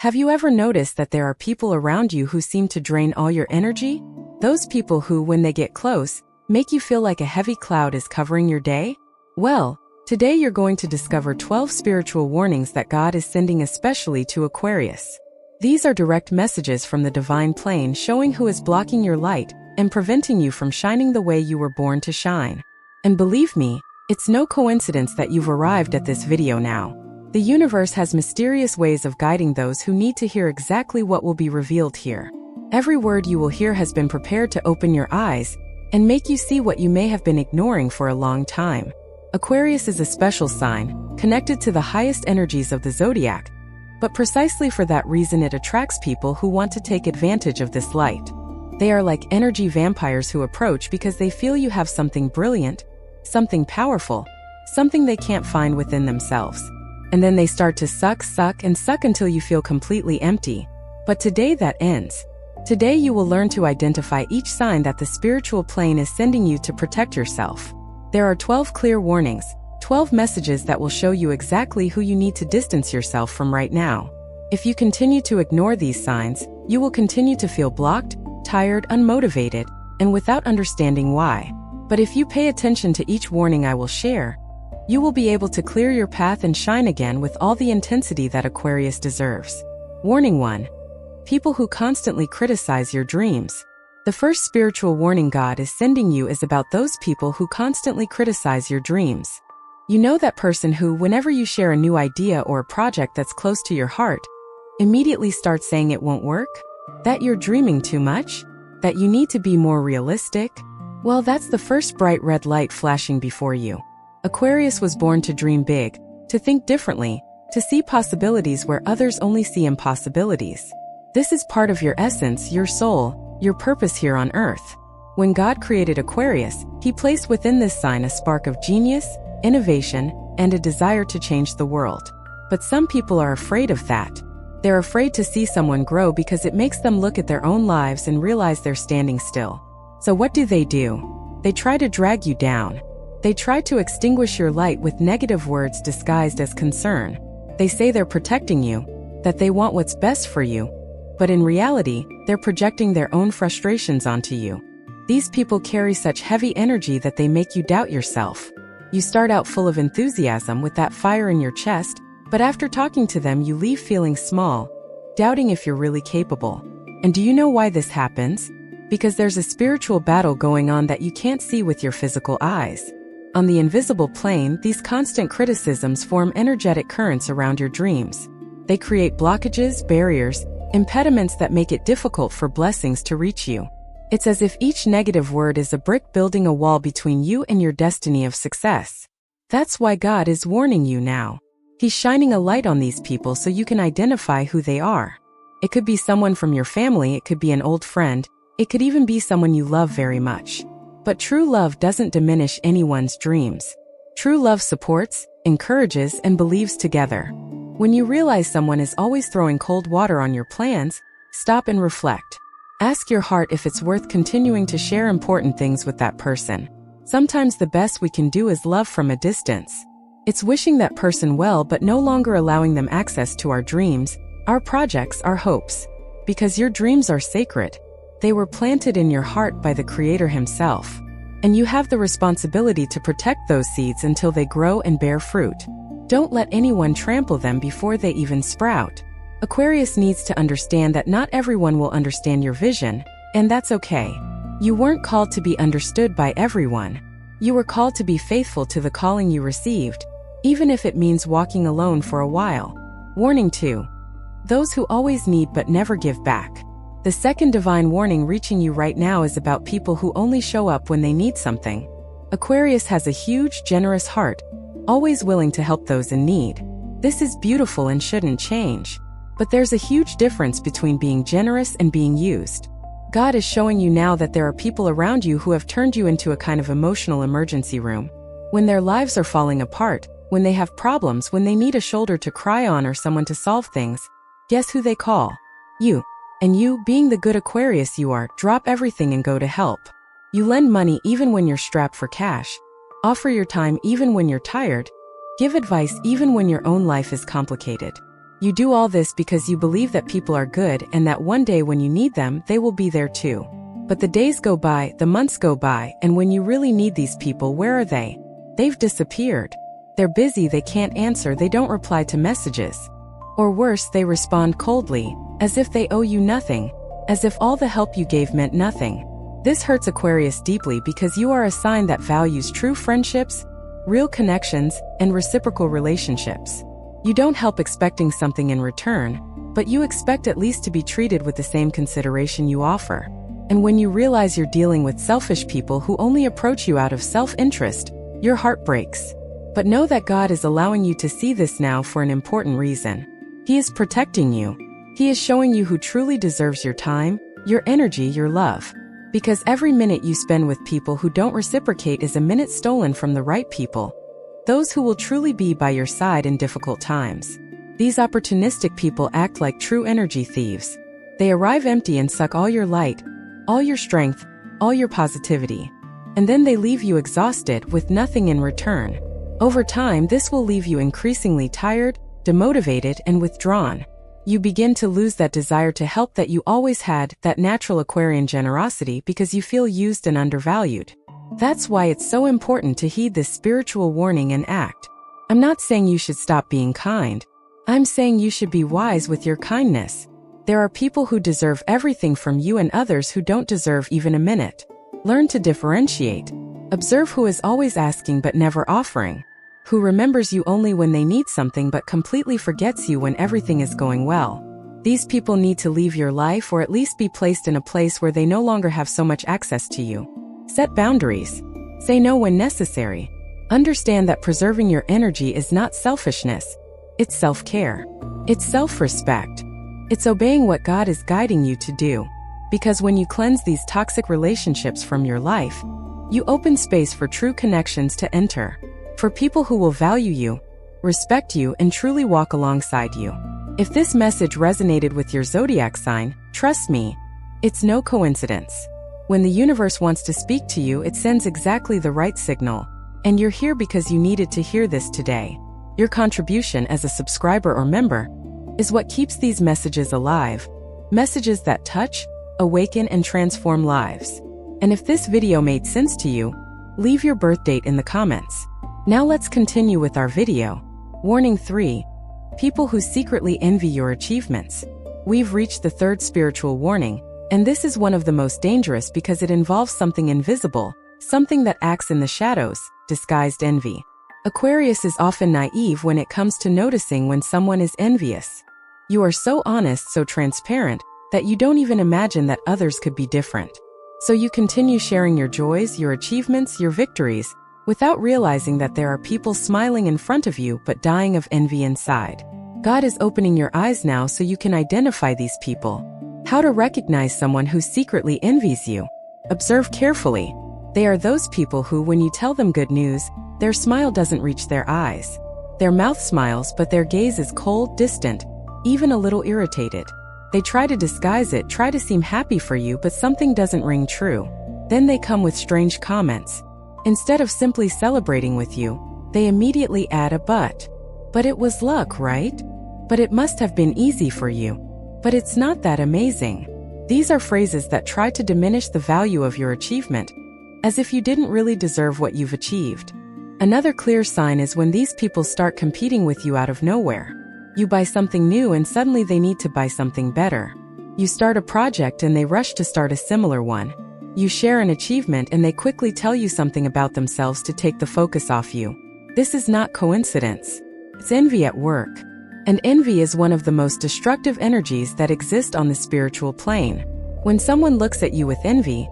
Have you ever noticed that there are people around you who seem to drain all your energy? Those people who, when they get close, make you feel like a heavy cloud is covering your day? Well, today you're going to discover 12 spiritual warnings that God is sending especially to Aquarius. These are direct messages from the divine plane showing who is blocking your light and preventing you from shining the way you were born to shine. And believe me, it's no coincidence that you've arrived at this video now. The universe has mysterious ways of guiding those who need to hear exactly what will be revealed here. Every word you will hear has been prepared to open your eyes and make you see what you may have been ignoring for a long time. Aquarius is a special sign, connected to the highest energies of the zodiac, but precisely for that reason it attracts people who want to take advantage of this light. They are like energy vampires who approach because they feel you have something brilliant, something powerful, something they can't find within themselves. And then they start to suck until you feel completely empty. But today that ends. Today you will learn to identify each sign that the spiritual plane is sending you to protect yourself. There are 12 clear warnings, 12 messages that will show you exactly who you need to distance yourself from right now. If you continue to ignore these signs, you will continue to feel blocked, tired, unmotivated, and without understanding why. But if you pay attention to each warning I will share, you will be able to clear your path and shine again with all the intensity that Aquarius deserves. Warning 1. People who constantly criticize your dreams. The first spiritual warning God is sending you is about those people who constantly criticize your dreams. You know that person who, whenever you share a new idea or a project that's close to your heart, immediately starts saying it won't work? That you're dreaming too much? That you need to be more realistic? Well, that's the first bright red light flashing before you. Aquarius was born to dream big, to think differently, to see possibilities where others only see impossibilities. This is part of your essence, your soul, your purpose here on Earth. When God created Aquarius, He placed within this sign a spark of genius, innovation, and a desire to change the world. But some people are afraid of that. They're afraid to see someone grow because it makes them look at their own lives and realize they're standing still. So what do? They try to drag you down. They try to extinguish your light with negative words disguised as concern. They say they're protecting you, that they want what's best for you, but in reality, they're projecting their own frustrations onto you. These people carry such heavy energy that they make you doubt yourself. You start out full of enthusiasm with that fire in your chest, but after talking to them you leave feeling small, doubting if you're really capable. And do you know why this happens? Because there's a spiritual battle going on that you can't see with your physical eyes. On the invisible plane, these constant criticisms form energetic currents around your dreams. They create blockages, barriers, impediments that make it difficult for blessings to reach you. It's as if each negative word is a brick building a wall between you and your destiny of success. That's why God is warning you now. He's shining a light on these people so you can identify who they are. It could be someone from your family, it could be an old friend, it could even be someone you love very much. But true love doesn't diminish anyone's dreams. True love supports, encourages, and believes together. When you realize someone is always throwing cold water on your plans, stop and reflect. Ask your heart if it's worth continuing to share important things with that person. Sometimes the best we can do is love from a distance. It's wishing that person well but no longer allowing them access to our dreams, our projects, our hopes. Because your dreams are sacred. They were planted in your heart by the Creator Himself. And you have the responsibility to protect those seeds until they grow and bear fruit. Don't let anyone trample them before they even sprout. Aquarius needs to understand that not everyone will understand your vision, and that's okay. You weren't called to be understood by everyone. You were called to be faithful to the calling you received, even if it means walking alone for a while. Warning 2. Those who always need but never give back. The second divine warning reaching you right now is about people who only show up when they need something. Aquarius has a huge, generous heart, always willing to help those in need. This is beautiful and shouldn't change. But there's a huge difference between being generous and being used. God is showing you now that there are people around you who have turned you into a kind of emotional emergency room. When their lives are falling apart, when they have problems, when they need a shoulder to cry on or someone to solve things, guess who they call? You. And you, being the good Aquarius you are, drop everything and go to help. You lend money even when you're strapped for cash. Offer your time even when you're tired. Give advice even when your own life is complicated. You do all this because you believe that people are good and that one day when you need them, they will be there too. But the days go by, the months go by, and when you really need these people, where are they? They've disappeared. They're busy, they can't answer, they don't reply to messages. Or worse, they respond coldly, as if they owe you nothing, as if all the help you gave meant nothing. This hurts Aquarius deeply because you are a sign that values true friendships, real connections, and reciprocal relationships. You don't help expecting something in return, but you expect at least to be treated with the same consideration you offer. And when you realize you're dealing with selfish people who only approach you out of self-interest, your heart breaks. But know that God is allowing you to see this now for an important reason. He is protecting you. He is showing you who truly deserves your time, your energy, your love. Because every minute you spend with people who don't reciprocate is a minute stolen from the right people. Those who will truly be by your side in difficult times. These opportunistic people act like true energy thieves. They arrive empty and suck all your light, all your strength, all your positivity. And then they leave you exhausted with nothing in return. Over time, this will leave you increasingly tired, demotivated, and withdrawn. You begin to lose that desire to help that you always had, that natural Aquarian generosity, because you feel used and undervalued. That's why it's so important to heed this spiritual warning and act. I'm not saying you should stop being kind. I'm saying you should be wise with your kindness. There are people who deserve everything from you and others who don't deserve even a minute. Learn to differentiate. Observe who is always asking but never offering. Who remembers you only when they need something but completely forgets you when everything is going well. These people need to leave your life or at least be placed in a place where they no longer have so much access to you. Set boundaries. Say no when necessary. Understand that preserving your energy is not selfishness. It's self-care. It's self-respect. It's obeying what God is guiding you to do. Because when you cleanse these toxic relationships from your life, you open space for true connections to enter. For people who will value you, respect you, and truly walk alongside you. If this message resonated with your zodiac sign, trust me, it's no coincidence. When the universe wants to speak to you, it sends exactly the right signal. And you're here because you needed to hear this today. Your contribution as a subscriber or member is what keeps these messages alive. Messages that touch, awaken, and transform lives. And if this video made sense to you, leave your birth date in the comments. Now let's continue with our video. Warning 3. People who secretly envy your achievements. We've reached the third spiritual warning, and this is one of the most dangerous because it involves something invisible, something that acts in the shadows, disguised envy. Aquarius is often naive when it comes to noticing when someone is envious. You are so honest, so transparent, that you don't even imagine that others could be different. So you continue sharing your joys, your achievements, your victories, without realizing that there are people smiling in front of you but dying of envy inside. God is opening your eyes now so you can identify these people. How to recognize someone who secretly envies you. Observe carefully. They are those people who, when you tell them good news, their smile doesn't reach their eyes. Their mouth smiles, but their gaze is cold, distant, even a little irritated. They try to disguise it, try to seem happy for you, but something doesn't ring true. Then they come with strange comments. Instead of simply celebrating with you, they immediately add a but. But it was luck, right? But it must have been easy for you. But it's not that amazing. These are phrases that try to diminish the value of your achievement, as if you didn't really deserve what you've achieved. Another clear sign is when these people start competing with you out of nowhere. You buy something new and suddenly they need to buy something better. You start a project and they rush to start a similar one. You share an achievement and they quickly tell you something about themselves to take the focus off you. This is not coincidence. It's envy at work. And envy is one of the most destructive energies that exist on the spiritual plane. When someone looks at you with envy,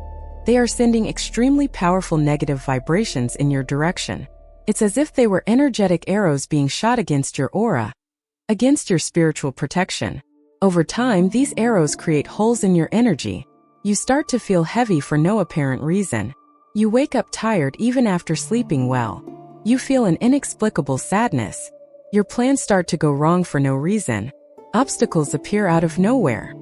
they are sending extremely powerful negative vibrations in your direction. It's as if they were energetic arrows being shot against your aura, against your spiritual protection. Over time, these arrows create holes in your energy. You start to feel heavy for no apparent reason. You wake up tired even after sleeping well. You feel an inexplicable sadness. Your plans start to go wrong for no reason. Obstacles appear out of nowhere.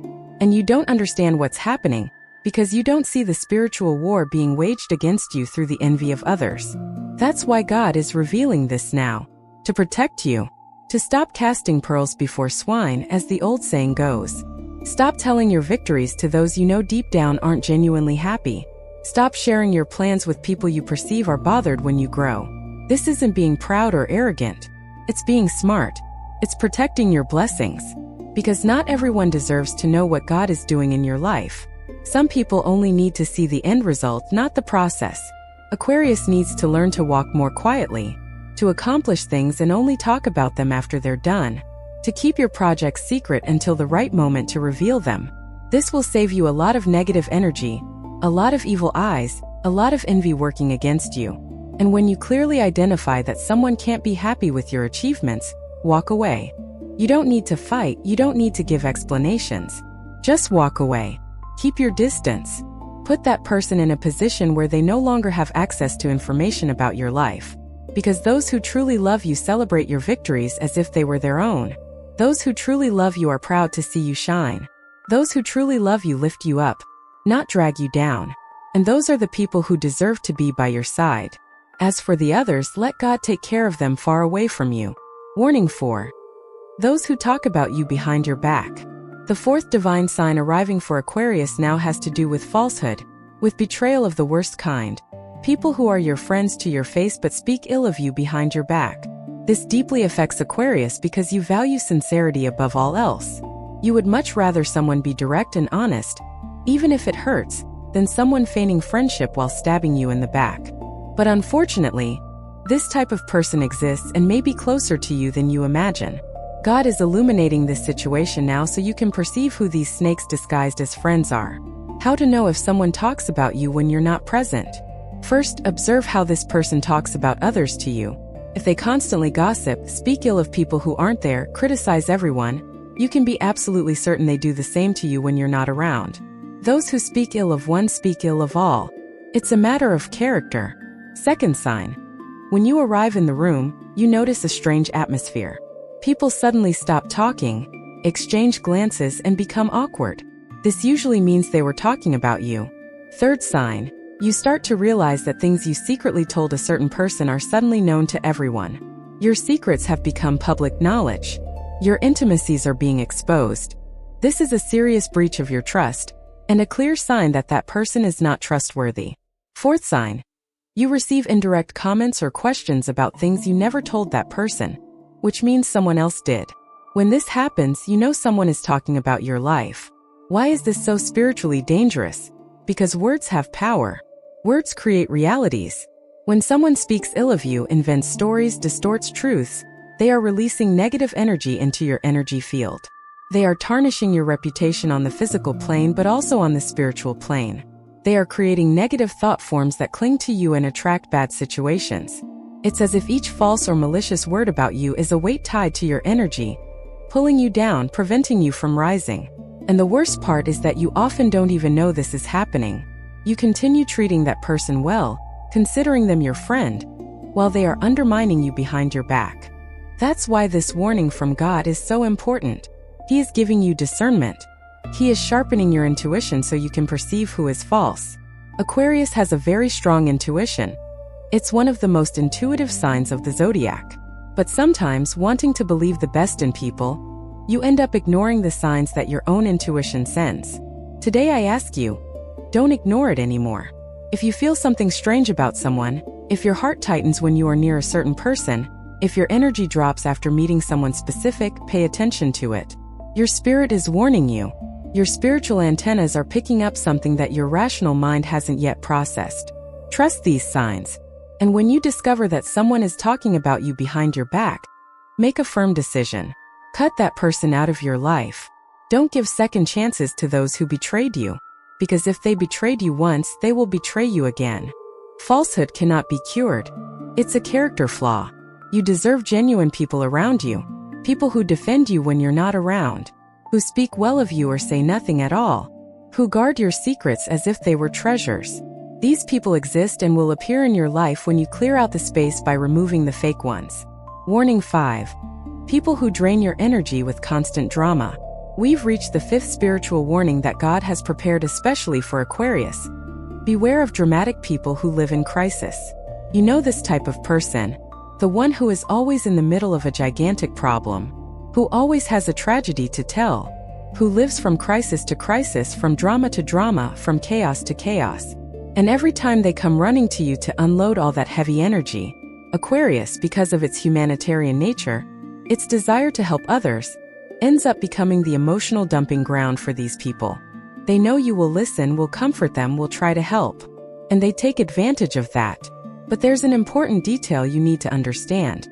And you don't understand what's happening because you don't see the spiritual war being waged against you through the envy of others. That's why God is revealing this now. To protect you. To stop casting pearls before swine, as the old saying goes. Stop telling your victories to those you know deep down aren't genuinely happy. Stop sharing your plans with people you perceive are bothered when you grow. This isn't being proud or arrogant. It's being smart. It's protecting your blessings. Because not everyone deserves to know what God is doing in your life. Some people only need to see the end result, not the process. Aquarius needs to learn to walk more quietly, to accomplish things and only talk about them after they're done, to keep your projects secret until the right moment to reveal them. This will save you a lot of negative energy, a lot of evil eyes, a lot of envy working against you. And when you clearly identify that someone can't be happy with your achievements, walk away. You don't need to fight, you don't need to give explanations. Just walk away. Keep your distance. Put that person in a position where they no longer have access to information about your life. Because those who truly love you celebrate your victories as if they were their own. Those who truly love you are proud to see you shine. Those who truly love you lift you up, not drag you down. And those are the people who deserve to be by your side. As for the others, let God take care of them far away from you. Warning 4. Those who talk about you behind your back. The fourth divine sign arriving for Aquarius now has to do with falsehood, with betrayal of the worst kind. People who are your friends to your face but speak ill of you behind your back. This deeply affects Aquarius because you value sincerity above all else. You would much rather someone be direct and honest, even if it hurts, than someone feigning friendship while stabbing you in the back. But unfortunately, this type of person exists and may be closer to you than you imagine. God is illuminating this situation now so you can perceive who these snakes disguised as friends are. How to know if someone talks about you when you're not present. First, observe how this person talks about others to you. If they constantly gossip, speak ill of people who aren't there, criticize everyone, you can be absolutely certain they do the same to you when you're not around. Those who speak ill of one speak ill of all. It's a matter of character. Second sign. When you arrive in the room, you notice a strange atmosphere. People suddenly stop talking, exchange glances, and become awkward. This usually means they were talking about you. Third sign. You start to realize that things you secretly told a certain person are suddenly known to everyone. Your secrets have become public knowledge. Your intimacies are being exposed. This is a serious breach of your trust, and a clear sign that that person is not trustworthy. Fourth sign. You receive indirect comments or questions about things you never told that person, which means someone else did. When this happens, you know someone is talking about your life. Why is this so spiritually dangerous? Because words have power. Words create realities. When someone speaks ill of you, invents stories, distorts truths, they are releasing negative energy into your energy field. They are tarnishing your reputation on the physical plane but also on the spiritual plane. They are creating negative thought forms that cling to you and attract bad situations. It's as if each false or malicious word about you is a weight tied to your energy, pulling you down, preventing you from rising. And the worst part is that you often don't even know this is happening. You continue treating that person well, considering them your friend, while they are undermining you behind your back. That's why this warning from God is so important. He is giving you discernment. He is sharpening your intuition so you can perceive who is false. Aquarius has a very strong intuition. It's one of the most intuitive signs of the zodiac. But sometimes, wanting to believe the best in people, you end up ignoring the signs that your own intuition sends. Today I ask you, don't ignore it anymore. If you feel something strange about someone, if your heart tightens when you are near a certain person, if your energy drops after meeting someone specific, pay attention to it. Your spirit is warning you. Your spiritual antennas are picking up something that your rational mind hasn't yet processed. Trust these signs. And when you discover that someone is talking about you behind your back, make a firm decision. Cut that person out of your life. Don't give second chances to those who betrayed you. Because if they betrayed you once, they will betray you again. Falsehood cannot be cured. It's a character flaw. You deserve genuine people around you. People who defend you when you're not around. Who speak well of you or say nothing at all. Who guard your secrets as if they were treasures. These people exist and will appear in your life when you clear out the space by removing the fake ones. Warning 5. People who drain your energy with constant drama. We've reached the 5th spiritual warning that God has prepared especially for Aquarius. Beware of dramatic people who live in crisis. You know this type of person. The one who is always in the middle of a gigantic problem, who always has a tragedy to tell, who lives from crisis to crisis, from drama to drama, from chaos to chaos. And every time they come running to you to unload all that heavy energy, Aquarius, because of its humanitarian nature, its desire to help others, ends up becoming the emotional dumping ground for these people. They know you will listen, will comfort them, will try to help. And they take advantage of that. But there's an important detail you need to understand.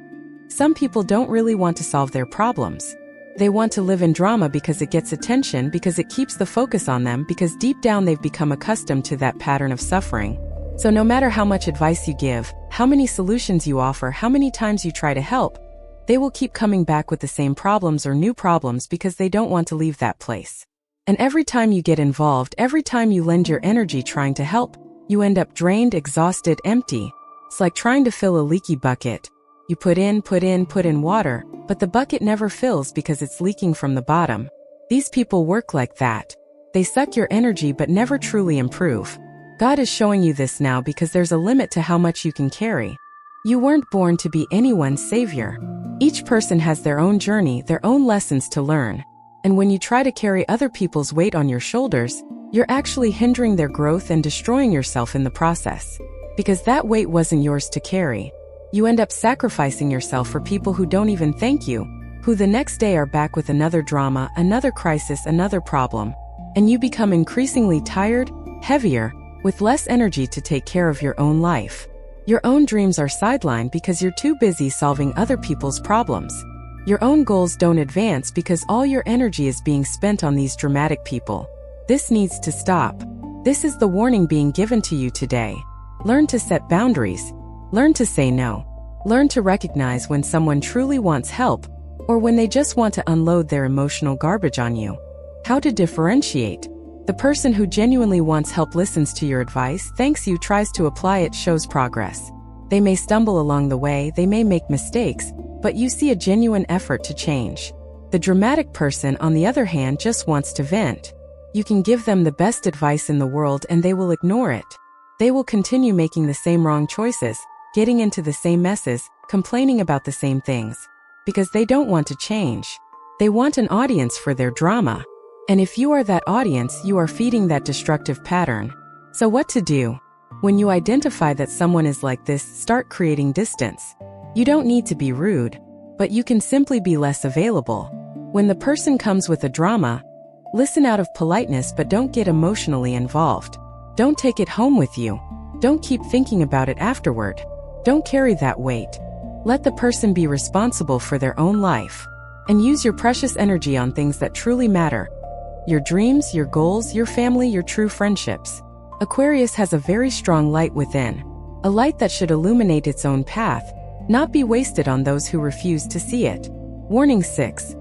Some people don't really want to solve their problems. They want to live in drama because it gets attention, because it keeps the focus on them, because deep down they've become accustomed to that pattern of suffering. So no matter how much advice you give, how many solutions you offer, how many times you try to help, they will keep coming back with the same problems or new problems because they don't want to leave that place. And every time you get involved, every time you lend your energy trying to help, you end up drained, exhausted, empty. It's like trying to fill a leaky bucket. You put in water, but the bucket never fills because it's leaking from the bottom. These people work like that. They suck your energy but never truly improve. God is showing you this now because there's a limit to how much you can carry. You weren't born to be anyone's savior. Each person has their own journey, their own lessons to learn. And when you try to carry other people's weight on your shoulders, you're actually hindering their growth and destroying yourself in the process. Because that weight wasn't yours to carry. You end up sacrificing yourself for people who don't even thank you, who the next day are back with another drama, another crisis, another problem. And you become increasingly tired, heavier, with less energy to take care of your own life. Your own dreams are sidelined because you're too busy solving other people's problems. Your own goals don't advance because all your energy is being spent on these dramatic people. This needs to stop. This is the warning being given to you today. Learn to set boundaries. Learn to say no. Learn to recognize when someone truly wants help or when they just want to unload their emotional garbage on you. How to differentiate. The person who genuinely wants help listens to your advice, thanks you, tries to apply it, shows progress. They may stumble along the way, they may make mistakes, but you see a genuine effort to change. The dramatic person, on the other hand, just wants to vent. You can give them the best advice in the world and they will ignore it. They will continue making the same wrong choices, getting into the same messes, complaining about the same things. Because they don't want to change. They want an audience for their drama. And if you are that audience, you are feeding that destructive pattern. So what to do? When you identify that someone is like this, start creating distance. You don't need to be rude, but you can simply be less available. When the person comes with a drama, listen out of politeness but don't get emotionally involved. Don't take it home with you. Don't keep thinking about it afterward. Don't carry that weight. Let the person be responsible for their own life. And use your precious energy on things that truly matter. Your dreams, your goals, your family, your true friendships. Aquarius has a very strong light within. A light that should illuminate its own path, not be wasted on those who refuse to see it. Warning 6.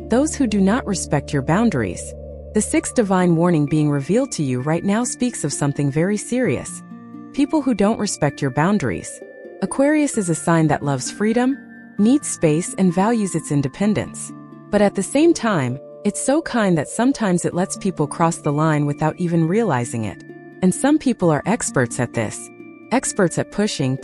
Those who do not respect your boundaries. The sixth divine warning being revealed to you right now speaks of something very serious. People who don't respect your boundaries. Aquarius is a sign that loves freedom, needs space, and values its independence. But at the same time, it's so kind that sometimes it lets people cross the line without even realizing it. And some people are experts at this. Experts at pushing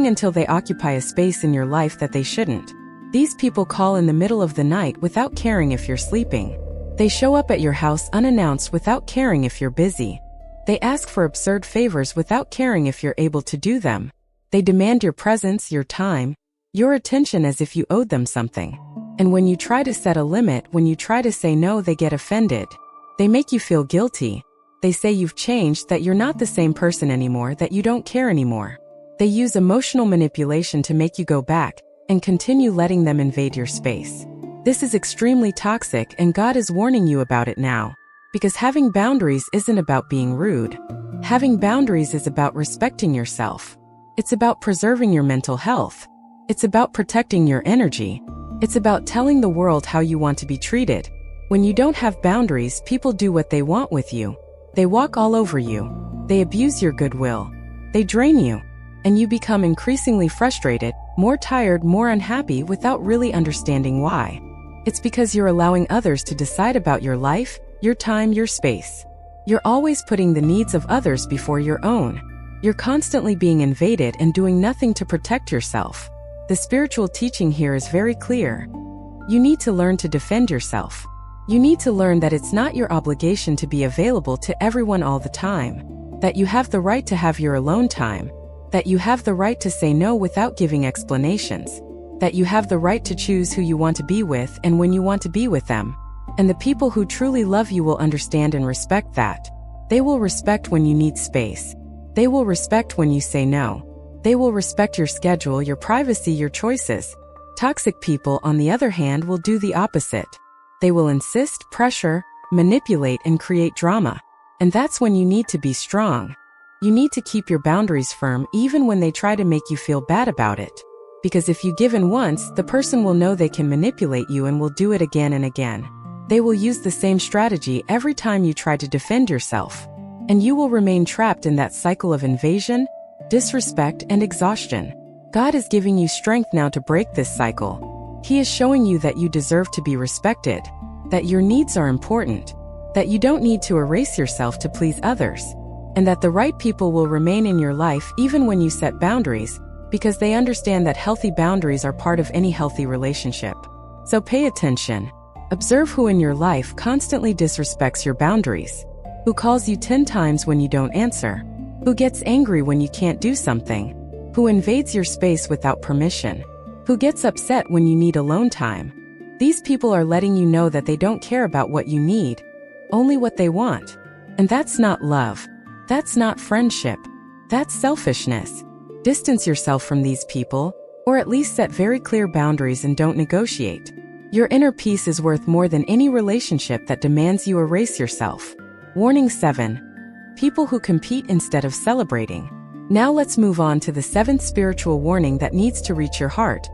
until they occupy a space in your life that they shouldn't. These people call in the middle of the night without caring if you're sleeping. They show up at your house unannounced without caring if you're busy. They ask for absurd favors without caring if you're able to do them. They demand your presence, your time, your attention as if you owed them something. And when you try to set a limit, when you try to say no, they get offended. They make you feel guilty. They say you've changed, that you're not the same person anymore, that you don't care anymore. They use emotional manipulation to make you go back and continue letting them invade your space. This is extremely toxic, and God is warning you about it now. Because having boundaries isn't about being rude. Having boundaries is about respecting yourself. It's about preserving your mental health. It's about protecting your energy. It's about telling the world how you want to be treated. When you don't have boundaries, people do what they want with you. They walk all over you. They abuse your goodwill. They drain you. And you become increasingly frustrated, more tired, more unhappy without really understanding why. It's because you're allowing others to decide about your life, your time, your space. You're always putting the needs of others before your own. You're constantly being invaded and doing nothing to protect yourself. The spiritual teaching here is very clear. You need to learn to defend yourself. You need to learn that it's not your obligation to be available to everyone all the time, that you have the right to have your alone time, that you have the right to say no without giving explanations, that you have the right to choose who you want to be with and when you want to be with them. And the people who truly love you will understand and respect that. They will respect when you need space. They will respect when you say no. They will respect your schedule, your privacy, your choices. Toxic people, on the other hand, will do the opposite. They will insist, pressure, manipulate, and create drama. And that's when you need to be strong. You need to keep your boundaries firm even when they try to make you feel bad about it. Because if you give in once, the person will know they can manipulate you and will do it again and again. They will use the same strategy every time you try to defend yourself. And you will remain trapped in that cycle of invasion, disrespect, and exhaustion. God is giving you strength now to break this cycle. He is showing you that you deserve to be respected, that your needs are important, that you don't need to erase yourself to please others, and that the right people will remain in your life even when you set boundaries, because they understand that healthy boundaries are part of any healthy relationship. So pay attention. Observe who in your life constantly disrespects your boundaries, who calls you 10 times when you don't answer, who gets angry when you can't do something, who invades your space without permission, who gets upset when you need alone time. These people are letting you know that they don't care about what you need, only what they want. And that's not love. That's not friendship. That's selfishness. Distance yourself from these people, or at least set very clear boundaries and don't negotiate. Your inner peace is worth more than any relationship that demands you erase yourself. Warning 7. People who compete instead of celebrating. Now let's move on to the 7th spiritual warning that needs to reach your heart.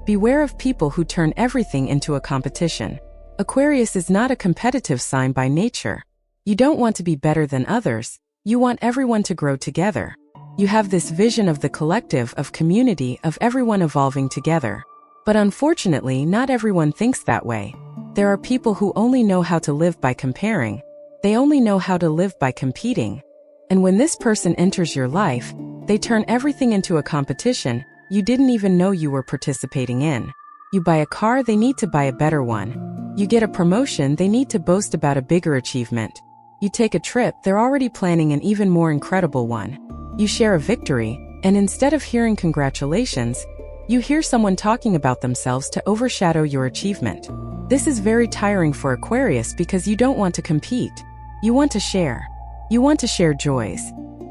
Beware of people who turn everything into a competition. Aquarius is not a competitive sign by nature. You don't want to be better than others. You want everyone to grow together. You have this vision of the collective, of community, of everyone evolving together. But unfortunately, not everyone thinks that way. There are people who only know how to live by comparing. They only know how to live by competing. And when this person enters your life, they turn everything into a competition you didn't even know you were participating in. You buy a car, they need to buy a better one. You get a promotion, they need to boast about a bigger achievement. You take a trip, they're already planning an even more incredible one. You share a victory, and instead of hearing congratulations, you hear someone talking about themselves to overshadow your achievement. This is very tiring for Aquarius because you don't want to compete. You want to share. You want to share joys.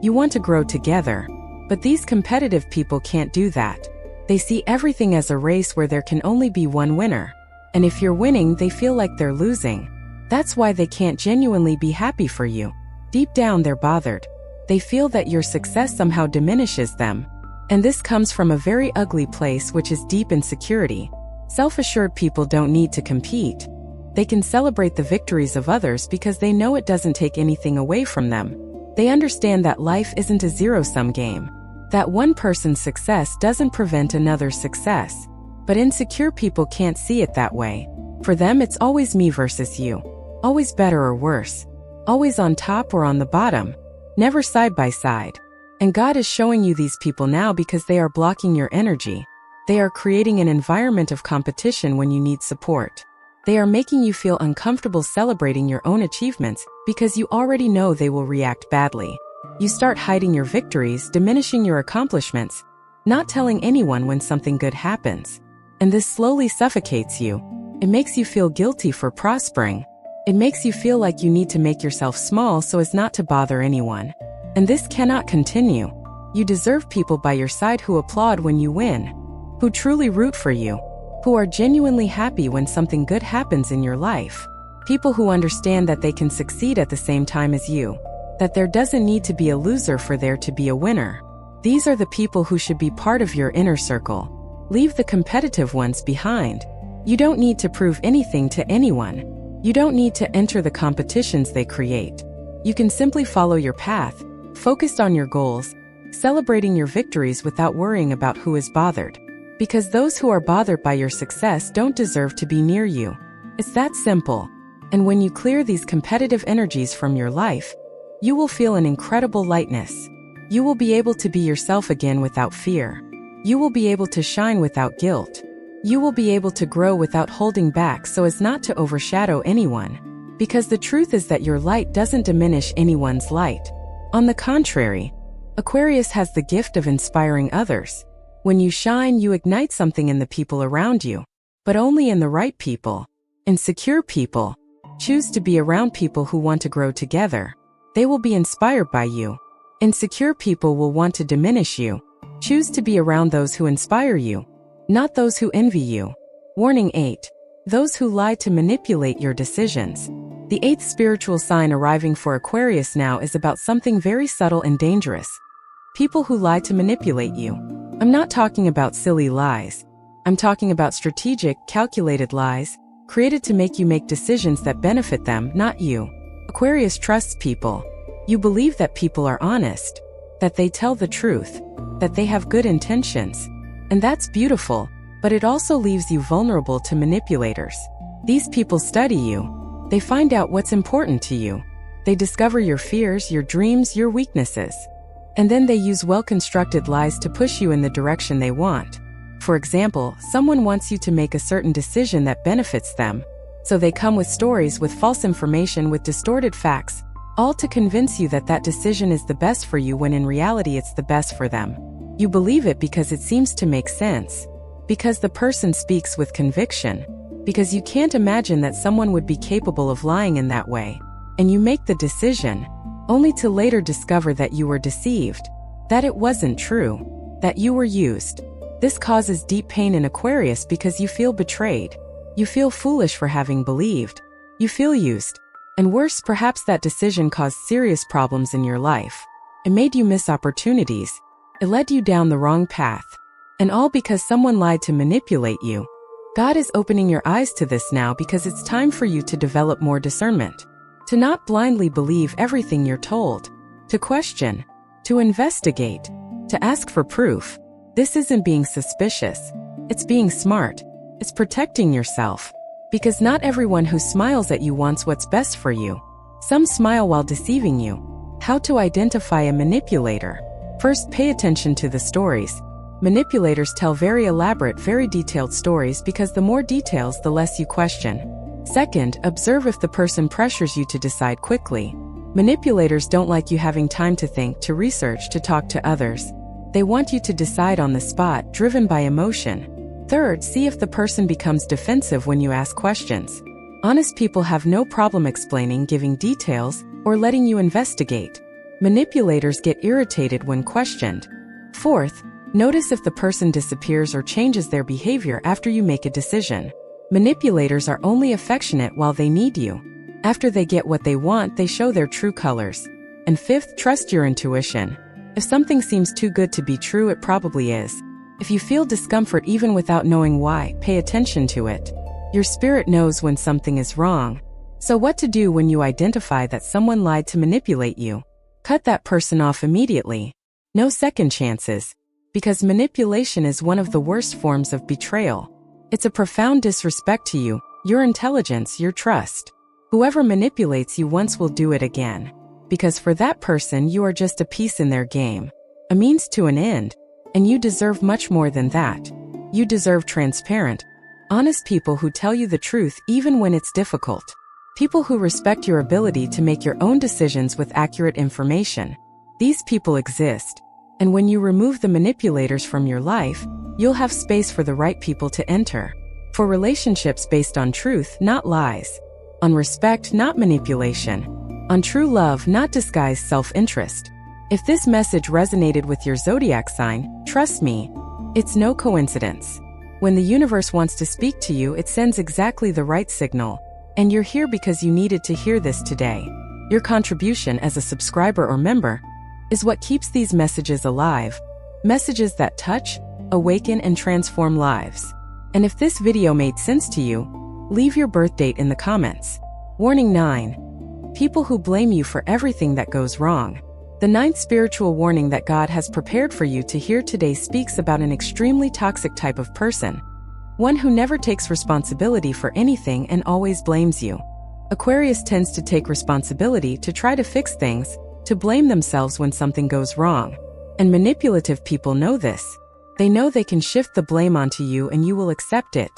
You want to grow together. But these competitive people can't do that. They see everything as a race where there can only be one winner. And if you're winning, they feel like they're losing. That's why they can't genuinely be happy for you. Deep down, they're bothered. They feel that your success somehow diminishes them. And this comes from a very ugly place, which is deep insecurity. Self-assured people don't need to compete. They can celebrate the victories of others because they know it doesn't take anything away from them. They understand that life isn't a zero-sum game. That one person's success doesn't prevent another's success. But insecure people can't see it that way. For them, it's always me versus you. Always better or worse. Always on top or on the bottom. Never side by side. And God is showing you these people now because they are blocking your energy. They are creating an environment of competition when you need support. They are making you feel uncomfortable celebrating your own achievements because you already know they will react badly. You start hiding your victories, diminishing your accomplishments, not telling anyone when something good happens. And this slowly suffocates you. It makes you feel guilty for prospering. It makes you feel like you need to make yourself small so as not to bother anyone. And this cannot continue. You deserve people by your side who applaud when you win, who truly root for you, who are genuinely happy when something good happens in your life. People who understand that they can succeed at the same time as you, that there doesn't need to be a loser for there to be a winner. These are the people who should be part of your inner circle. Leave the competitive ones behind. You don't need to prove anything to anyone. You don't need to enter the competitions they create. You can simply follow your path, focused on your goals, celebrating your victories without worrying about who is bothered. Because those who are bothered by your success don't deserve to be near you. It's that simple. And when you clear these competitive energies from your life, you will feel an incredible lightness. You will be able to be yourself again without fear. You will be able to shine without guilt. You will be able to grow without holding back so as not to overshadow anyone. Because the truth is that your light doesn't diminish anyone's light. On the contrary, Aquarius has the gift of inspiring others. When you shine, you ignite something in the people around you, but only in the right people. Insecure people choose to be around people who want to grow together. They will be inspired by you. Insecure people will want to diminish you. Choose to be around those who inspire you, not those who envy you. Warning 8. Those who lie to manipulate your decisions. The 8th spiritual sign arriving for Aquarius now is about something very subtle and dangerous. People who lie to manipulate you. I'm not talking about silly lies. I'm talking about strategic, calculated lies, created to make you make decisions that benefit them, not you. Aquarius trusts people. You believe that people are honest, that they tell the truth, that they have good intentions. And that's beautiful, but it also leaves you vulnerable to manipulators. These people study you. They find out what's important to you. They discover your fears, your dreams, your weaknesses. And then they use well-constructed lies to push you in the direction they want. For example, someone wants you to make a certain decision that benefits them. So they come with stories, with false information, with distorted facts, all to convince you that that decision is the best for you when in reality it's the best for them. You believe it because it seems to make sense. Because the person speaks with conviction. Because you can't imagine that someone would be capable of lying in that way. And you make the decision, only to later discover that you were deceived, that it wasn't true, that you were used. This causes deep pain in Aquarius because you feel betrayed. You feel foolish for having believed. You feel used. And worse, perhaps that decision caused serious problems in your life. It made you miss opportunities. It led you down the wrong path. And all because someone lied to manipulate you. God is opening your eyes to this now because it's time for you to develop more discernment. To not blindly believe everything you're told. To question. To investigate. To ask for proof. This isn't being suspicious. It's being smart. It's protecting yourself. Because not everyone who smiles at you wants what's best for you. Some smile while deceiving you. How to identify a manipulator? First, pay attention to the stories. Manipulators tell very elaborate, very detailed stories because the more details, the less you question. Second, observe if the person pressures you to decide quickly. Manipulators don't like you having time to think, to research, to talk to others. They want you to decide on the spot, driven by emotion. Third, see if the person becomes defensive when you ask questions. Honest people have no problem explaining, giving details, or letting you investigate. Manipulators get irritated when questioned. Fourth, notice if the person disappears or changes their behavior after you make a decision. Manipulators are only affectionate while they need you. After they get what they want, they show their true colors. And fifth, trust your intuition. If something seems too good to be true, it probably is. If you feel discomfort even without knowing why, pay attention to it. Your spirit knows when something is wrong. So what to do when you identify that someone lied to manipulate you? Cut that person off immediately. No second chances. Because manipulation is one of the worst forms of betrayal. It's a profound disrespect to you, your intelligence, your trust. Whoever manipulates you once will do it again. Because for that person you are just a piece in their game. A means to an end. And you deserve much more than that. You deserve transparent, honest people who tell you the truth even when it's difficult. People who respect your ability to make your own decisions with accurate information. These people exist. And when you remove the manipulators from your life, you'll have space for the right people to enter. For relationships based on truth, not lies. On respect, not manipulation. On true love, not disguised self-interest. If this message resonated with your zodiac sign, trust me, it's no coincidence. When the universe wants to speak to you, it sends exactly the right signal. And you're here because you needed to hear this today. Your contribution as a subscriber or member is what keeps these messages alive. Messages that touch, awaken, and transform lives. And if this video made sense to you, leave your birth date in the comments. Warning 9. People who blame you for everything that goes wrong. The 9th spiritual warning that God has prepared for you to hear today speaks about an extremely toxic type of person. One who never takes responsibility for anything and always blames you. Aquarius tends to take responsibility to try to fix things, to blame themselves when something goes wrong. And manipulative people know this. They know they can shift the blame onto you and you will accept it.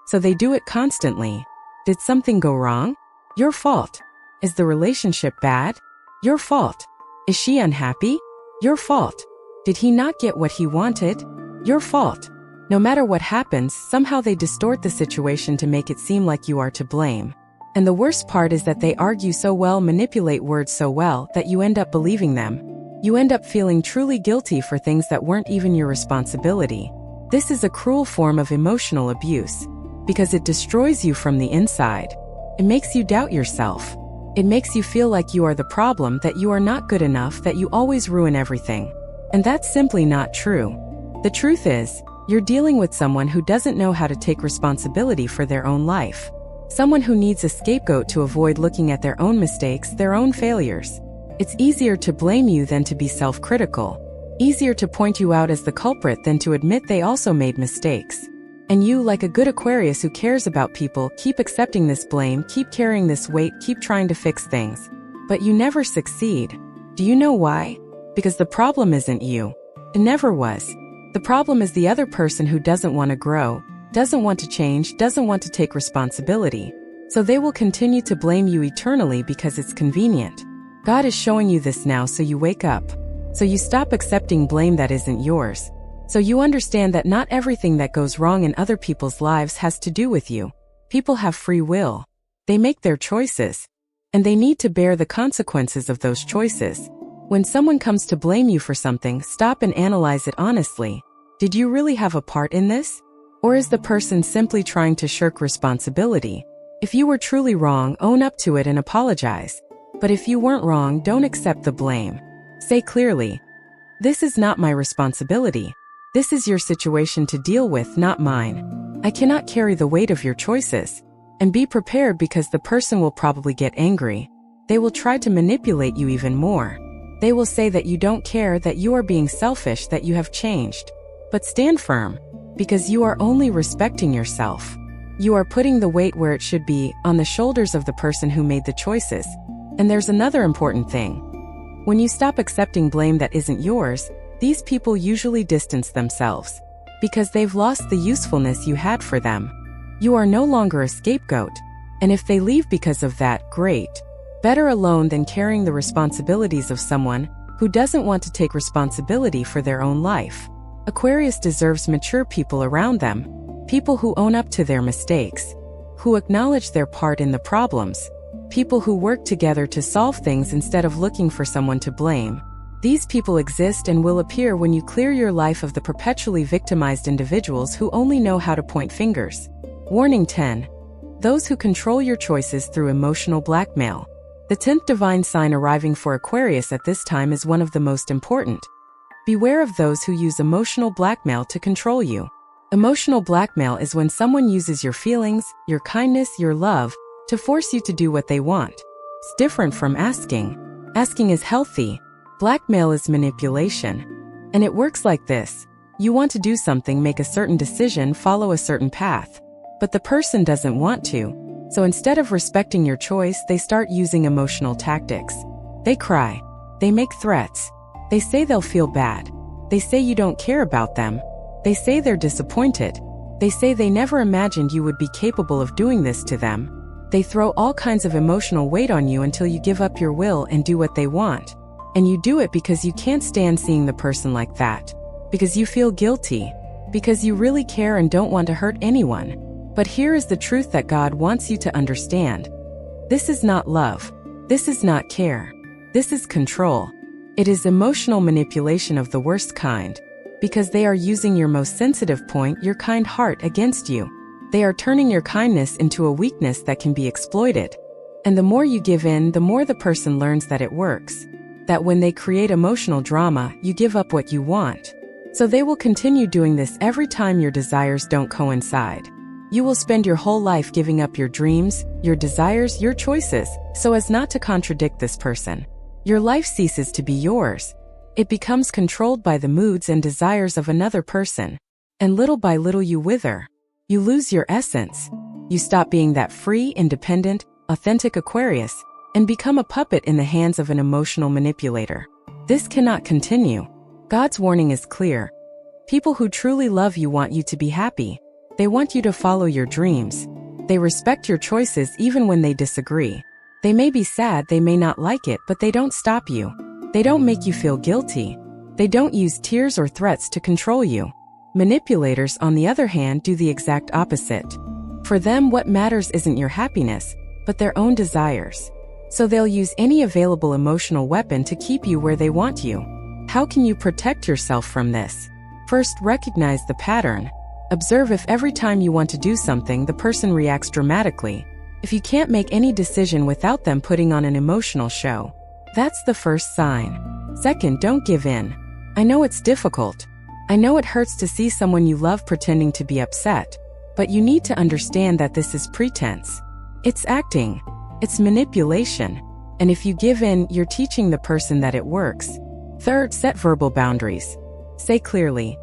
So they do it constantly. Did something go wrong? Your fault. Is the relationship bad? Your fault. Is she unhappy? Your fault. Did he not get what he wanted? Your fault. No matter what happens, somehow they distort the situation to make it seem like you are to blame. And the worst part is that they argue so well, manipulate words so well, that you end up believing them. You end up feeling truly guilty for things that weren't even your responsibility. This is a cruel form of emotional abuse, because it destroys you from the inside. It makes you doubt yourself. It makes you feel like you are the problem, that you are not good enough, that you always ruin everything. And that's simply not true. The truth is, you're dealing with someone who doesn't know how to take responsibility for their own life. Someone who needs a scapegoat to avoid looking at their own mistakes, their own failures. It's easier to blame you than to be self-critical. Easier to point you out as the culprit than to admit they also made mistakes. And you, like a good Aquarius who cares about people, keep accepting this blame, keep carrying this weight, keep trying to fix things. But you never succeed. Do you know why? Because the problem isn't you. It never was. The problem is the other person who doesn't want to grow, doesn't want to change, doesn't want to take responsibility. So they will continue to blame you eternally because it's convenient. God is showing you this now so you wake up. So you stop accepting blame that isn't yours. So you understand that not everything that goes wrong in other people's lives has to do with you. People have free will. They make their choices. And they need to bear the consequences of those choices. When someone comes to blame you for something, stop and analyze it honestly. Did you really have a part in this? Or is the person simply trying to shirk responsibility? If you were truly wrong, own up to it and apologize. But if you weren't wrong, don't accept the blame. Say clearly, "This is not my responsibility. This is your situation to deal with, not mine. I cannot carry the weight of your choices." And be prepared, because the person will probably get angry. They will try to manipulate you even more. They will say that you don't care, that you are being selfish, that you have changed. But stand firm, because you are only respecting yourself. You are putting the weight where it should be, on the shoulders of the person who made the choices. And there's another important thing. When you stop accepting blame that isn't yours, these people usually distance themselves, because they've lost the usefulness you had for them. You are no longer a scapegoat. And if they leave because of that, great. Better alone than carrying the responsibilities of someone who doesn't want to take responsibility for their own life. Aquarius deserves mature people around them, people who own up to their mistakes, who acknowledge their part in the problems, people who work together to solve things instead of looking for someone to blame. These people exist and will appear when you clear your life of the perpetually victimized individuals who only know how to point fingers. Warning 10. Those who control your choices through emotional blackmail. The 10th divine sign arriving for Aquarius at this time is one of the most important. Beware of those who use emotional blackmail to control you. Emotional blackmail is when someone uses your feelings, your kindness, your love, to force you to do what they want. It's different from asking. Asking is healthy. Blackmail is manipulation. And it works like this. You want to do something, make a certain decision, follow a certain path. But the person doesn't want to. So instead of respecting your choice, they start using emotional tactics. They cry. They make threats. They say they'll feel bad. They say you don't care about them. They say they're disappointed. They say they never imagined you would be capable of doing this to them. They throw all kinds of emotional weight on you until you give up your will and do what they want. And you do it because you can't stand seeing the person like that. Because you feel guilty. Because you really care and don't want to hurt anyone. But here is the truth that God wants you to understand. This is not love. This is not care. This is control. It is emotional manipulation of the worst kind. Because they are using your most sensitive point, your kind heart, against you. They are turning your kindness into a weakness that can be exploited. And the more you give in, the more the person learns that it works. That when they create emotional drama, you give up what you want. So they will continue doing this every time your desires don't coincide. You will spend your whole life giving up your dreams, your desires, your choices, so as not to contradict this person. Your life ceases to be yours. It becomes controlled by the moods and desires of another person. And little by little you wither. You lose your essence. You stop being that free, independent, authentic Aquarius and become a puppet in the hands of an emotional manipulator. This cannot continue. God's warning is clear. People who truly love you want you to be happy. They want you to follow your dreams. They respect your choices even when they disagree. They may be sad, they may not like it, but they don't stop you. They don't make you feel guilty. They don't use tears or threats to control you. Manipulators, on the other hand, do the exact opposite. For them, what matters isn't your happiness, but their own desires. So they'll use any available emotional weapon to keep you where they want you. How can you protect yourself from this? First, recognize the pattern. Observe if every time you want to do something, the person reacts dramatically. If you can't make any decision without them putting on an emotional show, that's the first sign. Second, don't give in. I know it's difficult. I know it hurts to see someone you love pretending to be upset, but you need to understand that this is pretense. It's acting. It's manipulation. And if you give in, you're teaching the person that it works. Third, set verbal boundaries. Say clearly,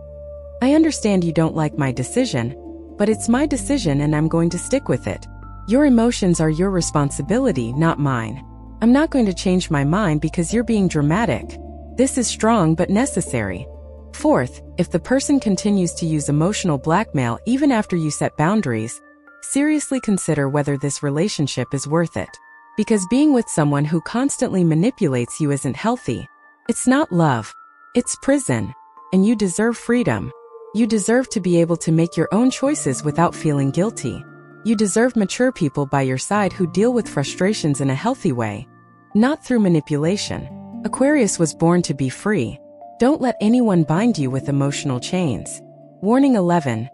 I understand you don't like my decision, but it's my decision and I'm going to stick with it. Your emotions are your responsibility, not mine. I'm not going to change my mind because you're being dramatic. This is strong but necessary. Fourth, if the person continues to use emotional blackmail even after you set boundaries, seriously consider whether this relationship is worth it. Because being with someone who constantly manipulates you isn't healthy. It's not love. It's prison. And you deserve freedom. You deserve to be able to make your own choices without feeling guilty. You deserve mature people by your side who deal with frustrations in a healthy way, not through manipulation. Aquarius was born to be free. Don't let anyone bind you with emotional chains. Warning 11.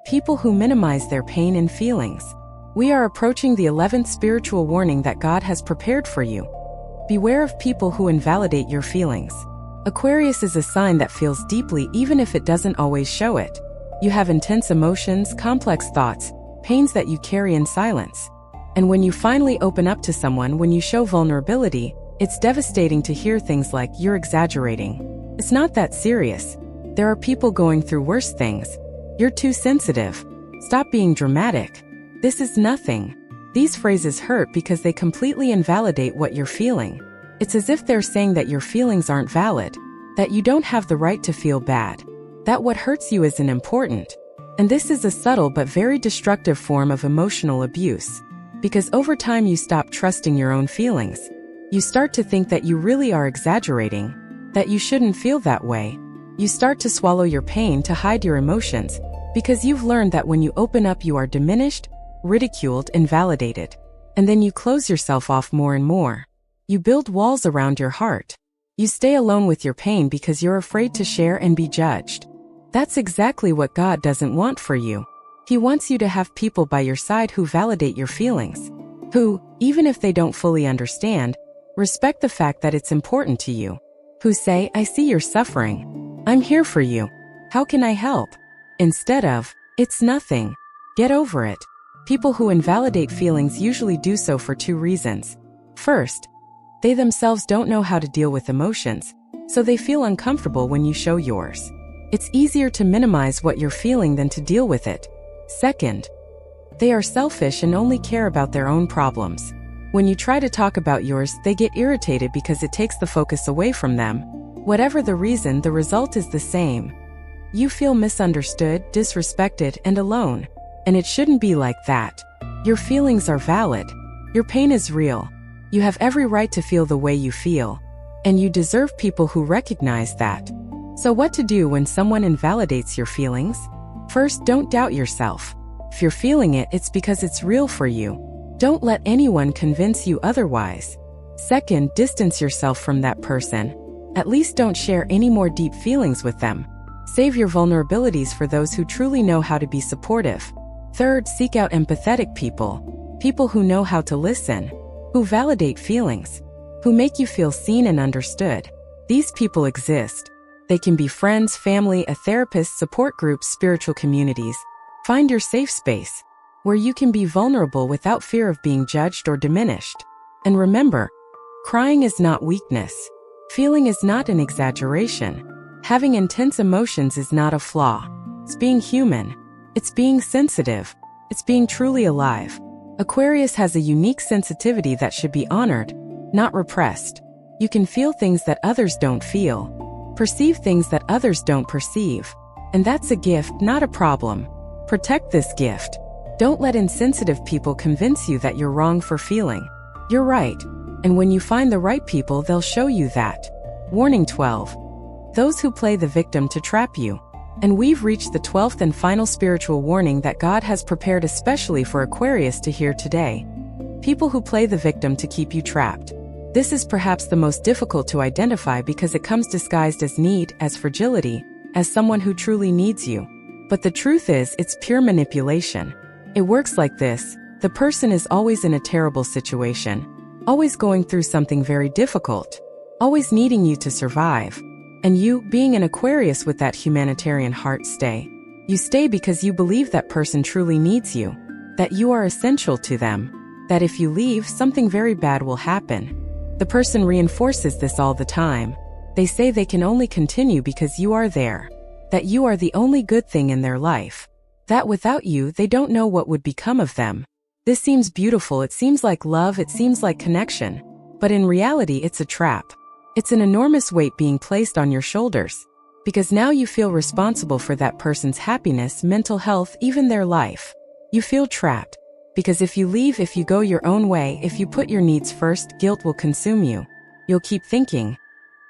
People who minimize their pain and feelings. We are approaching the 11th spiritual warning that God has prepared for you. Beware of people who invalidate your feelings. Aquarius is a sign that feels deeply even if it doesn't always show it. You have intense emotions, complex thoughts, pains that you carry in silence. And when you finally open up to someone, when you show vulnerability, it's devastating to hear things like, "You're exaggerating. It's not that serious. There are people going through worse things. You're too sensitive. Stop being dramatic. This is nothing." These phrases hurt because they completely invalidate what you're feeling. It's as if they're saying that your feelings aren't valid, that you don't have the right to feel bad, that what hurts you isn't important. And this is a subtle but very destructive form of emotional abuse. Because over time you stop trusting your own feelings. You start to think that you really are exaggerating, that you shouldn't feel that way. You start to swallow your pain to hide your emotions, because you've learned that when you open up you are diminished, ridiculed, and validated. And then you close yourself off more and more. You build walls around your heart. You stay alone with your pain because you're afraid to share and be judged. That's exactly what God doesn't want for you. He wants you to have people by your side who validate your feelings, who, even if they don't fully understand, respect the fact that it's important to you, who say, "I see you're suffering. I'm here for you. How can I help?" Instead of, "It's nothing. Get over it." People who invalidate feelings usually do so for two reasons. First, they themselves don't know how to deal with emotions, so they feel uncomfortable when you show yours. It's easier to minimize what you're feeling than to deal with it. Second, they are selfish and only care about their own problems. When you try to talk about yours, they get irritated because it takes the focus away from them. Whatever the reason, the result is the same. You feel misunderstood, disrespected, and alone. And it shouldn't be like that. Your feelings are valid. Your pain is real. You have every right to feel the way you feel. And you deserve people who recognize that. So what to do when someone invalidates your feelings? First, don't doubt yourself. If you're feeling it, it's because it's real for you. Don't let anyone convince you otherwise. Second, distance yourself from that person. At least don't share any more deep feelings with them. Save your vulnerabilities for those who truly know how to be supportive. Third, seek out empathetic people. People who know how to listen, who validate feelings, who make you feel seen and understood. These people exist. They can be friends, family, a therapist, support groups, spiritual communities. Find your safe space, where you can be vulnerable without fear of being judged or diminished. And remember, crying is not weakness. Feeling is not an exaggeration. Having intense emotions is not a flaw. It's being human. It's being sensitive. It's being truly alive. Aquarius has a unique sensitivity that should be honored, not repressed. You can feel things that others don't feel, perceive things that others don't perceive. And that's a gift, not a problem. Protect this gift. Don't let insensitive people convince you that you're wrong for feeling. You're right. And when you find the right people, they'll show you that. Warning 12. Those who play the victim to trap you. And we've reached the 12th and final spiritual warning that God has prepared especially for Aquarius to hear today. People who play the victim to keep you trapped. This is perhaps the most difficult to identify because it comes disguised as need, as fragility, as someone who truly needs you. But the truth is, it's pure manipulation. It works like this. The person is always in a terrible situation, always going through something very difficult, always needing you to survive. And you, being an Aquarius with that humanitarian heart, stay. You stay because you believe that person truly needs you, that you are essential to them, that if you leave, something very bad will happen. The person reinforces this all the time. They say they can only continue because you are there, that you are the only good thing in their life, that without you, they don't know what would become of them. This seems beautiful, it seems like love, it seems like connection, but in reality, it's a trap. It's an enormous weight being placed on your shoulders, because now you feel responsible for that person's happiness, mental health, even their life. You feel trapped, because if you leave, if you go your own way, if you put your needs first, guilt will consume you. You'll keep thinking,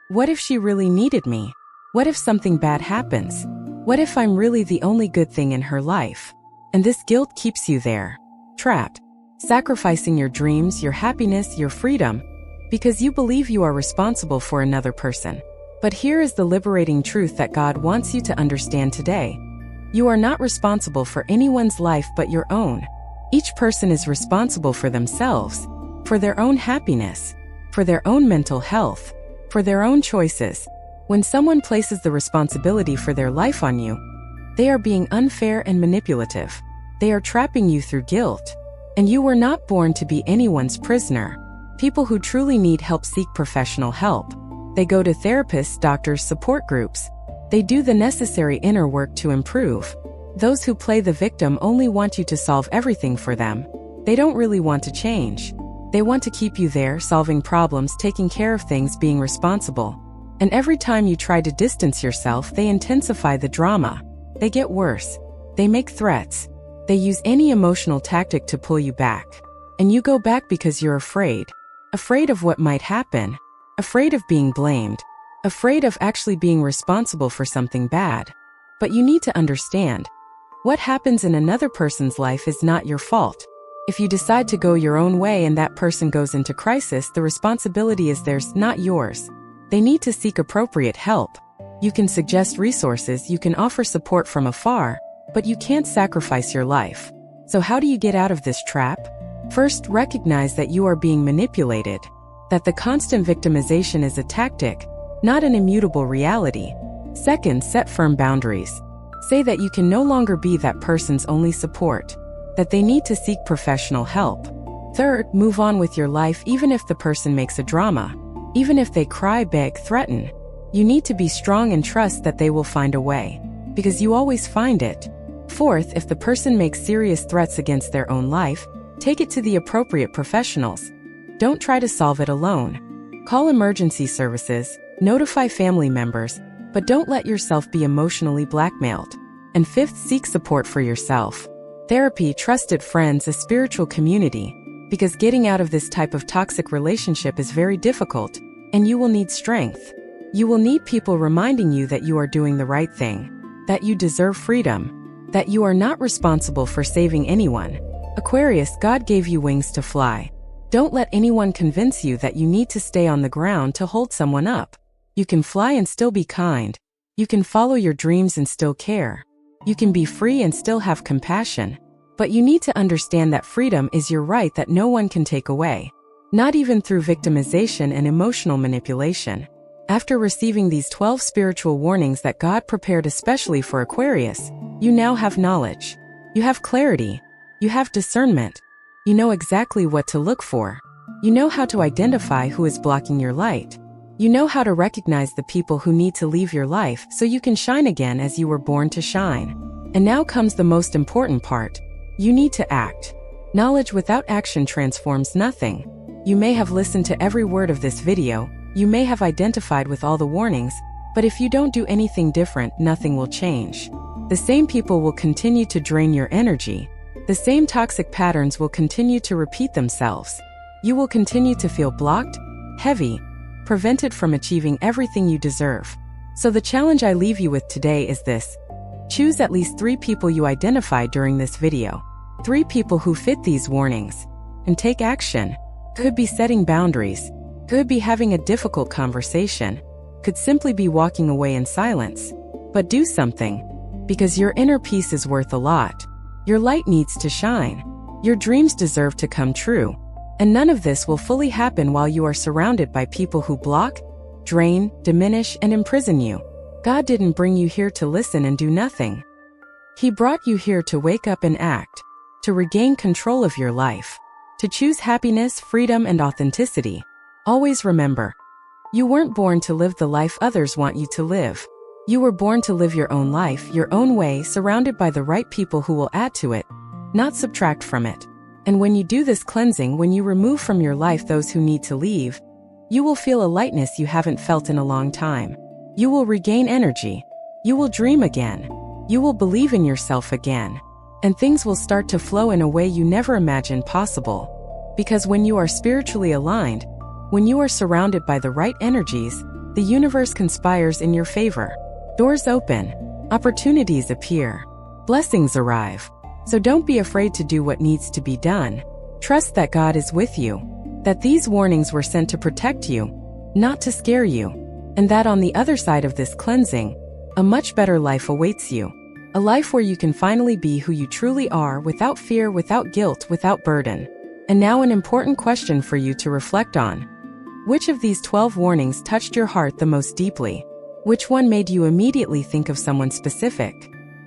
what if she really needed me? What if something bad happens? What if I'm really the only good thing in her life? And this guilt keeps you there, trapped, sacrificing your dreams, your happiness, your freedom, because you believe you are responsible for another person. But here is the liberating truth that God wants you to understand today. You are not responsible for anyone's life but your own. Each person is responsible for themselves, for their own happiness, for their own mental health, for their own choices. When someone places the responsibility for their life on you, they are being unfair and manipulative. They are trapping you through guilt. And you were not born to be anyone's prisoner. People who truly need help seek professional help. They go to therapists, doctors, support groups. They do the necessary inner work to improve. Those who play the victim only want you to solve everything for them. They don't really want to change. They want to keep you there, solving problems, taking care of things, being responsible. And every time you try to distance yourself, they intensify the drama. They get worse. They make threats. They use any emotional tactic to pull you back. And you go back because you're afraid. Afraid of what might happen. Afraid of being blamed. Afraid of actually being responsible for something bad. But you need to understand, what happens in another person's life is not your fault. If you decide to go your own way and that person goes into crisis, the responsibility is theirs, not yours. They need to seek appropriate help. You can suggest resources, you can offer support from afar, but you can't sacrifice your life. So how do you get out of this trap? First, recognize that you are being manipulated, that the constant victimization is a tactic, not an immutable reality. Second, set firm boundaries. Say that you can no longer be that person's only support, that they need to seek professional help. Third, move on with your life even if the person makes a drama, even if they cry, beg, threaten. You need to be strong and trust that they will find a way, because you always find it. Fourth, if the person makes serious threats against their own life, take it to the appropriate professionals. Don't try to solve it alone. Call emergency services, notify family members, but don't let yourself be emotionally blackmailed. And fifth, seek support for yourself. Therapy, trusted friends, a spiritual community, because getting out of this type of toxic relationship is very difficult, and you will need strength. You will need people reminding you that you are doing the right thing, that you deserve freedom, that you are not responsible for saving anyone. Aquarius, God gave you wings to fly. Don't let anyone convince you that you need to stay on the ground to hold someone up. You can fly and still be kind. You can follow your dreams and still care. You can be free and still have compassion. But you need to understand that freedom is your right that no one can take away. Not even through victimization and emotional manipulation. After receiving these 12 spiritual warnings that God prepared especially for Aquarius, you now have knowledge. You have clarity. You have discernment. You know exactly what to look for. You know how to identify who is blocking your light. You know how to recognize the people who need to leave your life so you can shine again as you were born to shine. And now comes the most important part. You need to act. Knowledge without action transforms nothing. You may have listened to every word of this video, you may have identified with all the warnings, but if you don't do anything different, nothing will change. The same people will continue to drain your energy. The same toxic patterns will continue to repeat themselves. You will continue to feel blocked, heavy, prevented from achieving everything you deserve. So the challenge I leave you with today is this. Choose at least 3 people you identified during this video. 3 people who fit these warnings. And take action. Could be setting boundaries. Could be having a difficult conversation. Could simply be walking away in silence. But do something. Because your inner peace is worth a lot. Your light needs to shine. Your dreams deserve to come true. And none of this will fully happen while you are surrounded by people who block, drain, diminish, and imprison you. God didn't bring you here to listen and do nothing. He brought you here to wake up and act, to regain control of your life, to choose happiness, freedom, and authenticity. Always remember, you weren't born to live the life others want you to live. You were born to live your own life, your own way, surrounded by the right people who will add to it, not subtract from it. And when you do this cleansing, when you remove from your life those who need to leave, you will feel a lightness you haven't felt in a long time. You will regain energy. You will dream again. You will believe in yourself again. And things will start to flow in a way you never imagined possible. Because when you are spiritually aligned, when you are surrounded by the right energies, the universe conspires in your favor. Doors open. Opportunities appear. Blessings arrive. So don't be afraid to do what needs to be done. Trust that God is with you. That these warnings were sent to protect you, not to scare you. And that on the other side of this cleansing, a much better life awaits you. A life where you can finally be who you truly are, without fear, without guilt, without burden. And now an important question for you to reflect on. Which of these 12 warnings touched your heart the most deeply? Which one made you immediately think of someone specific?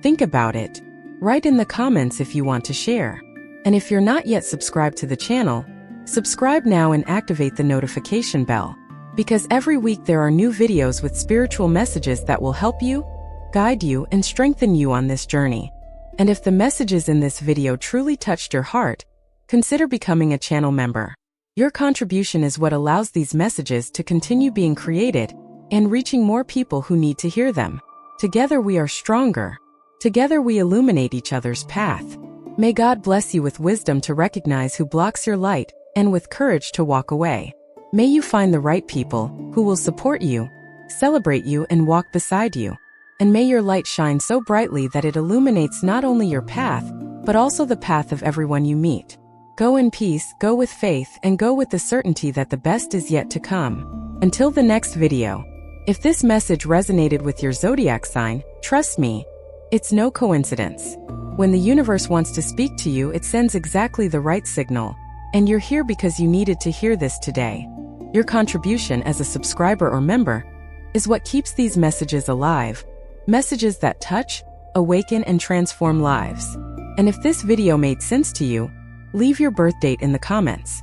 Think about it. Write in the comments if you want to share. And if you're not yet subscribed to the channel, subscribe now and activate the notification bell. Because every week there are new videos with spiritual messages that will help you, guide you, and strengthen you on this journey. And if the messages in this video truly touched your heart, consider becoming a channel member. Your contribution is what allows these messages to continue being created and reaching more people who need to hear them. Together we are stronger. Together we illuminate each other's path. May God bless you with wisdom to recognize who blocks your light and with courage to walk away. May you find the right people who will support you, celebrate you, and walk beside you. And may your light shine so brightly that it illuminates not only your path, but also the path of everyone you meet. Go in peace, go with faith, and go with the certainty that the best is yet to come. Until the next video. If this message resonated with your zodiac sign, trust me, it's no coincidence. When the universe wants to speak to you, it sends exactly the right signal. And you're here because you needed to hear this today. Your contribution as a subscriber or member is what keeps these messages alive. Messages that touch, awaken, and transform lives. And if this video made sense to you, leave your birth date in the comments.